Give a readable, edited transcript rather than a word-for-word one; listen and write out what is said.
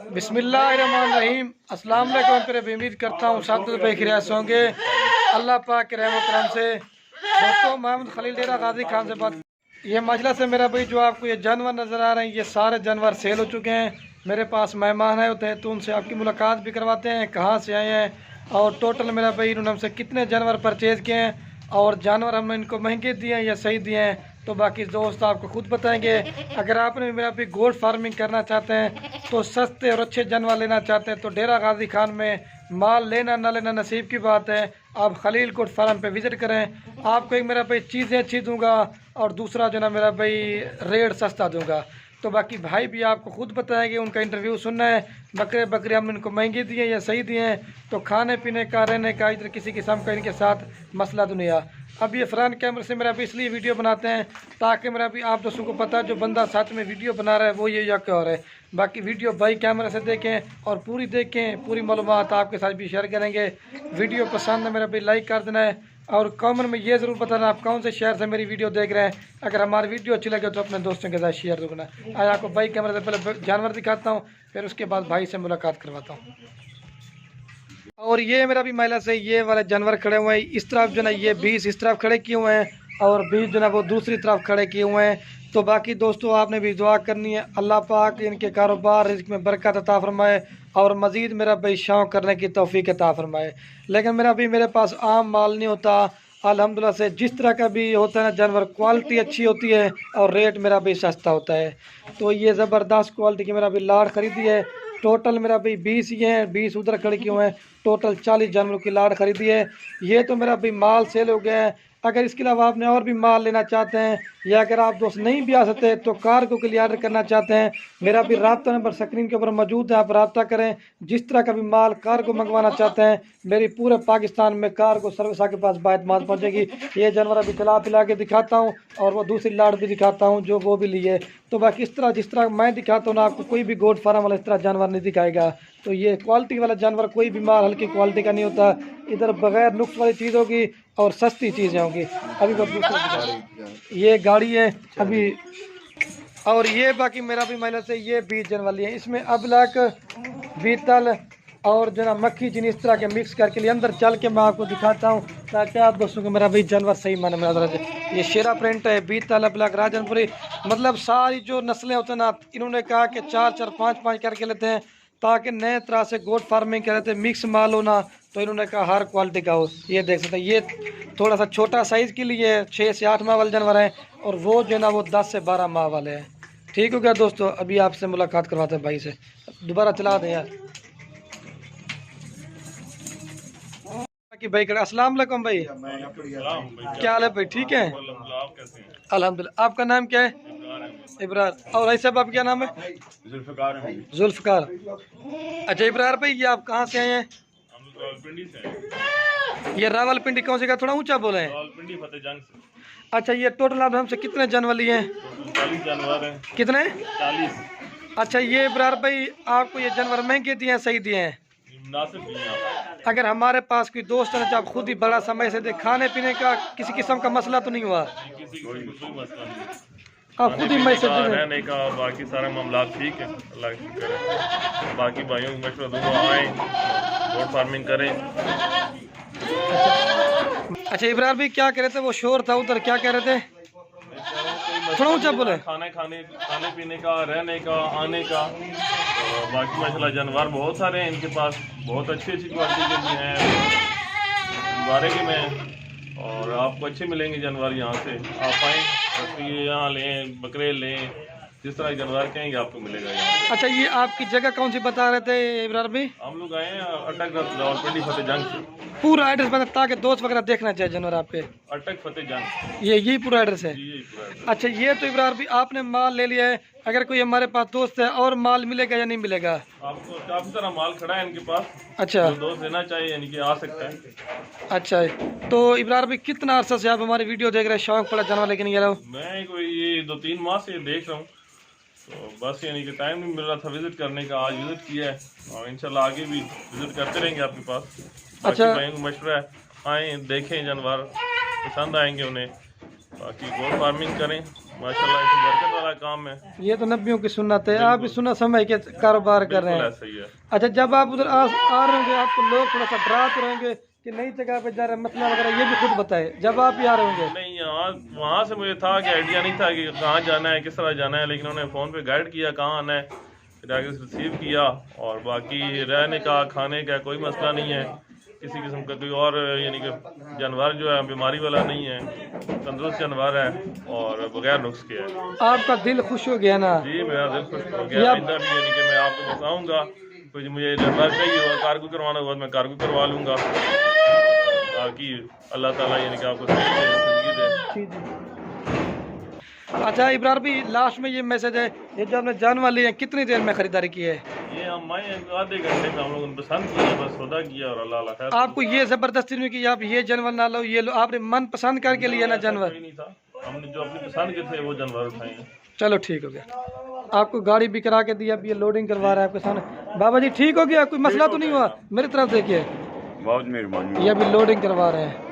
बिस्मिल्लाहिर्रहमानिर्रहीम। अस्सलाम वालेकुम। फिर उम्मीद करता हूँ सब भाई खैरियत होंगे अल्लाह पाक के रहम करम से। दोस्तों, मोहम्मद खलील डेरा गाजी खान से बात। ये मजलिस है मेरा भाई, जो आपको ये जानवर नज़र आ रहे हैं, ये सारे जानवर सेल हो चुके हैं। मेरे पास मेहमान आए होते हैं तो उनसे आपकी मुलाकात भी करवाते हैं, कहाँ से आए हैं और टोटल मेरा भाई इन्होंने हमसे कितने जानवर परचेज़ किए हैं और जानवर हमने इनको महंगे दिए हैं या सही दिए हैं, तो बाकी दोस्त आपको खुद बताएंगे। अगर आपने मेरा भी गोल्ड फार्मिंग करना चाहते हैं तो सस्ते और अच्छे जानवर लेना चाहते हैं तो डेरा गाजी खान में माल लेना ना लेना नसीब की बात है। आप खलील कोट फार्म पे विज़िट करें। आपको एक मेरा भाई चीज़ें अच्छी दूंगा और दूसरा जो ना मेरा भाई रेट सस्ता दूंगा। तो बाकी भाई भी आपको खुद बताएंगे, उनका इंटरव्यू सुनना है। बकरे हम इनको महंगे दिए या सही दिए हैं, तो खाने पीने का रहने का इधर किसी किस्म का इनके साथ मसला दुनिया। अब ये फ्रंट कैमरे से मेरा भी इसलिए वीडियो बनाते हैं ताकि मेरा भी आप दोस्तों को पता जो बंदा साथ में वीडियो बना रहा है वो ये या क्या हो रहा है। बाकी वीडियो भाई कैमरे से देखें और पूरी देखें, पूरी मालूमात आपके साथ भी शेयर करेंगे। वीडियो पसंद है मेरा भी लाइक कर देना है और कमेंट में ये ज़रूर बताना आप कौन से शहर से मेरी वीडियो देख रहे हैं। अगर हमारी वीडियो अच्छी लगे तो अपने दोस्तों के साथ शेयर करना। आज आपको भाई कैमरे से पहले जानवर दिखाता हूँ, फिर उसके बाद भाई से मुलाकात करवाता हूँ। और ये मेरा भी महिला से ये वाले जानवर खड़े हुए हैं। इस तरफ जो ना ये 20 इस तरफ खड़े किए हुए हैं और 20 जो ना वो दूसरी तरफ खड़े किए हुए हैं। तो बाकी दोस्तों, आपने भी दुआ करनी है अल्लाह पाक इनके कारोबार रिज़्क़ में बरकत अता फरमाए और मज़ीद मेरा भाई शौक़ करने की तौफीक अता फरमाए। लेकिन मेरे पास आम माल नहीं होता अल्हम्दुलिल्लाह से। जिस तरह का भी होता है ना जानवर, क्वालिटी अच्छी होती है और रेट मेरा भी सस्ता होता है। तो ये ज़बरदस्त क्वालिटी की मेरा भी लाड़ ख़रीदी है। टोटल मेरा भाई 20 ही हैं, 20 उधर खड़े किए हुए हैं। टोटल 40 जानवरों की लाड़ खरीदी है। ये तो मेरा भाई माल सेल हो गया है। अगर इसके अलावा आपने और भी माल लेना चाहते हैं या अगर आप दोस्त नहीं भी आ सकते तो कार्गो के लिए ऑर्डर करना चाहते हैं, मेरा भी रब्ता नंबर स्क्रीन के ऊपर मौजूद है, आप रब्ता करें। जिस तरह का भी माल कार्गो मंगवाना चाहते हैं, मेरी पूरे पाकिस्तान में कार्गो सर्विस आपके पास बायतमाद पहुँचेगी। ये जानवर अभी चला पिला के दिखाता हूँ और वो दूसरी लाड़ भी दिखाता हूँ जो वो भी लिए। तो बाकी इस तरह जिस तरह मैं दिखाता हूँ ना, आपको कोई भी गोट फार्म वाला इस तरह जानवर नहीं दिखाएगा। तो ये क्वालिटी वाला जानवर, कोई भी माल हल्की क्वालिटी का नहीं होता। इधर बगैर नुक्स वाली चीज़ होगी और सस्ती चीज़ें होंगी। अभी ये गाड़ी है अभी। और ये बाकी मेरा भी महिला से ये 20 जन वाली है। इसमें अबलक, बीतल और जो ना मक्खी जिन इस तरह के मिक्स करके लिए अंदर चल के मैं आपको दिखाता हूँ ताकि आप दोस्तों को मेरा भी जानवर सही माने में नजर। ये शेरा प्रिंट है, बीतल, अबलक, राजनपुरी, मतलब सारी जो नस्लें होते हैं ना, इन्होंने कहा कि 4-4, 5-5 करके लेते हैं ताकि नए तरह से गोट फार्मिंग कर रहे थे, मिक्स माल होना। तो इन्होंने कहा हर क्वालिटी का हो। ये देख सकते हैं, ये थोड़ा सा छोटा साइज़ के लिए 6 से 8 माह वाले जानवर हैं और वो जो है ना वो 10 से 12 माह वाले हैं। ठीक हो गया दोस्तों, अभी आपसे मुलाकात करवाते हैं भाई से। दोबारा चला दें यार कि भाई कर। अस्सलाम वालेकुम भाई, क्या हाल है भाई? ठीक है अल्हम्दुलिल्लाह। आपका नाम क्या है? इब्रार। और भाई साहब, आप क्या नाम है? जुल्फकार। अच्छा इब्रार भाई, ये आप कहाँ से आए हैं? ये रावलपिंडी कौन से का? थोड़ा ऊंचा बोले हैं। अच्छा, ये टोटल आप हमसे कितने जानवर लिए हैं? 40 जानवर हैं। कितने? 40। अच्छा ये इब्रार भाई, आपको ये जानवर महंगे दिए हैं सही दिए हैं? अगर हमारे पास कोई दोस्त है आप खुद ही बड़ा समय से दे, खाने पीने का किसी किस्म का मसला तो नहीं हुआ? आप खुद ही मैसेज रहने का बाकी सारा मामला ठीक है, अल्लाह का शुक्र है। बाकी भाइयों को मशवरा दूंगा, आएँ गोट फार्मिंग करें। अच्छा इब्रार भाई, क्या कह रहे थे? वो शोर था उधर, क्या कह रहे थे? थोड़ा ऊंचा बोले। खाने पीने का, रहने का, आने का, बाकी माशाल्लाह जानवर बहुत सारे हैं इनके पास, बहुत अच्छी क्वालिटी के भी हैं बारह में। और आपको अच्छे मिलेंगे जानवर यहाँ से। आप आएँ, यहाँ लें, बकरे लें, जिस तरह के जानवर कहेंगे आपको मिलेगा यहाँ। अच्छा, ये आपकी जगह कौन सी बता रहे थे इब्रार भाई? हम लोग आए हैं अटक रावलपिंडी फतेह जंग से। पूरा एड्रेस बता ताकि दोस्त वगैरह देखना चाहिए जानवर आपके। अटक फतेह जंग, ये यही पूरा एड्रेस है? जी पूरा एड्रेस। अच्छा, ये तो इब्रार भी आपने माल ले लिया है। अगर कोई हमारे पास दोस्त है और माल मिलेगा या नहीं मिलेगा? आपको काफी सारा माल खड़ा है इनके पास। अच्छा, जो दोस्त लेना चाहिए यानी कि आ सकता है। अच्छा, तो इब्रार भी कितना अर्सा से आप हमारी वीडियो देख रहे हैं? शौक पड़ा जानवर लेके नहीं? मैं कोई ये 2-3 माह से देख रहा हूँ, तो बस यानी कि टाइम नहीं मिल रहा था विजिट करने का। आज विजिट किया है और इंशाल्लाह आगे भी विजिट करते रहेंगे आपके पास। अच्छा, भाइयों को मशवरा है, आएँ देखें जानवर, पसंद आएंगे उन्हें। बाकी गोट फार्मिंग करें, माशाल्लाह इसमें बरकत वाला काम है। ये तो नबियों की सुन्नत है, आप भी सुन्नत समझ के कारोबार कर रहे हैं। ऐसा ही है। अच्छा, जब आप उधर आ रहे होंगे आपको लोग थोड़ा सा डराते रहेंगे कि नई जगह पे जा रहे हैं, मसला वगैरह, ये भी खुद बताए जब आप ही आ रहे होंगे। नहीं, यहाँ वहाँ से मुझे था कि आइडिया नहीं था कि कहाँ जाना है, किस तरह जाना है, लेकिन उन्होंने फ़ोन पे गाइड किया कहाँ आना है, फिर आगे से रिसीव किया। और बाकी रहने का खाने का कोई मसला नहीं है, किसी किस्म का कोई और यानी कि जानवर जो है बीमारी वाला नहीं है, तंदुरुस्त जानवर है और बगैर नुक्स के है। आपका दिल खुश हो गया ना? जी मेरा दिल खुश हो गया। आइंदा भी यानी कि मैं आपको बताऊँगा, कुछ मुझे जानवर चाहिए होगा, कार्गो करवाना होगा मैं कार्गो करवा लूँगा, ताकि अल्लाह ताला यानी कि आपको ज़िंदगी दे। जी जी। अच्छा इब्रार भाई, लास्ट में ये मैसेज है, ये जो आपने जानवर लिए हैं कितनी देर में खरीदारी की है? ये हम आधे घंटे में हम लोगों ने पसंद किया, बस सौदा किया और अल्लाह खैर। आपको ये जबरदस्ती नहीं कि आप ये जानवर ना लो, ये लो, आपने मन पसंद करके लिया ना जानवर? कोई नहीं था, हमने जो अपनी पसंद के थे वो जानवर उठाए हैं। चलो ठीक हो गया, आपको गाड़ी भी करा के दी, अब ये लोडिंग करवा रहा है आपके सामने। बाबा जी ठीक हो गया, कोई मसला तो नहीं हुआ? मेरी तरफ देखिए, बहुत मेहरबानी। ये अभी लोडिंग करवा रहे हैं।